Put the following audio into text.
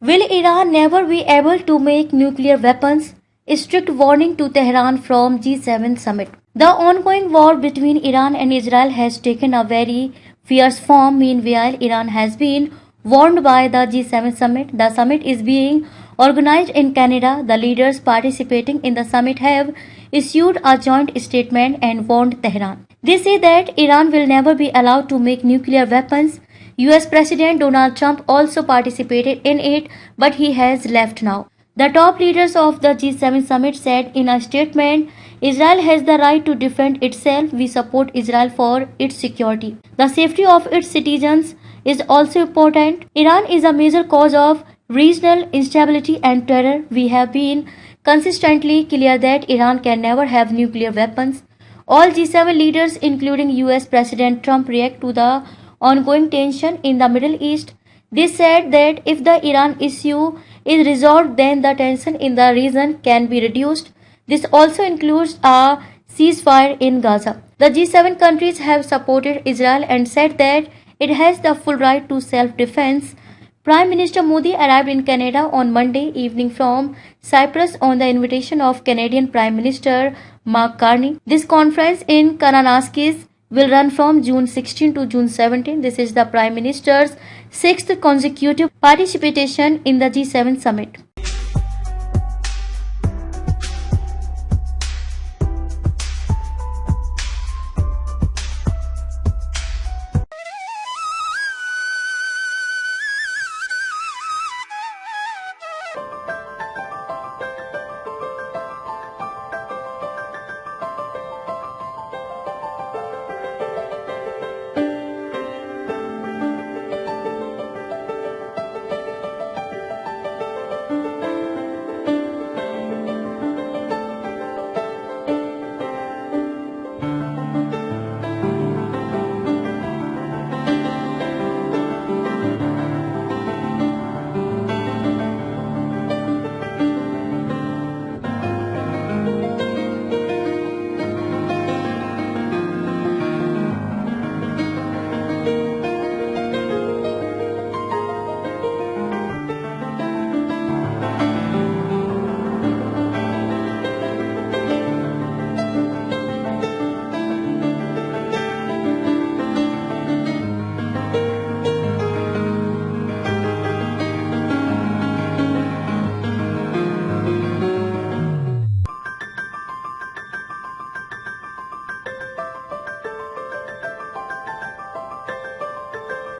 Will Iran never be able to make nuclear weapons? A strict warning to Tehran from G7 summit. The ongoing war between Iran and Israel has taken a very fierce form. Meanwhile, Iran has been warned by the G7 summit. The summit is being organized in Canada. The leaders participating in the summit have issued a joint statement and warned Tehran. They say that Iran will never be allowed to make nuclear weapons. US President Donald Trump also participated in it, but he has left now. The top leaders of the G7 summit said in a statement, Israel has the right to defend itself. We support Israel for its security. The safety of its citizens is also important. Iran is a major cause of regional instability and terror. We have been consistently clear that Iran can never have nuclear weapons. All G7 leaders, including US President Trump, react to the ongoing tension in the Middle East. They said that if the Iran issue is resolved, then the tension in the region can be reduced. This also includes a ceasefire in Gaza. The G7 countries have supported Israel and said that it has the full right to self-defense. Prime Minister Modi arrived in Canada on Monday evening from Cyprus on the invitation of Canadian Prime Minister Mark Carney. This conference in Kananaskis will run from June 16 to June 17. This is the Prime Minister's sixth consecutive participation in the G7 summit.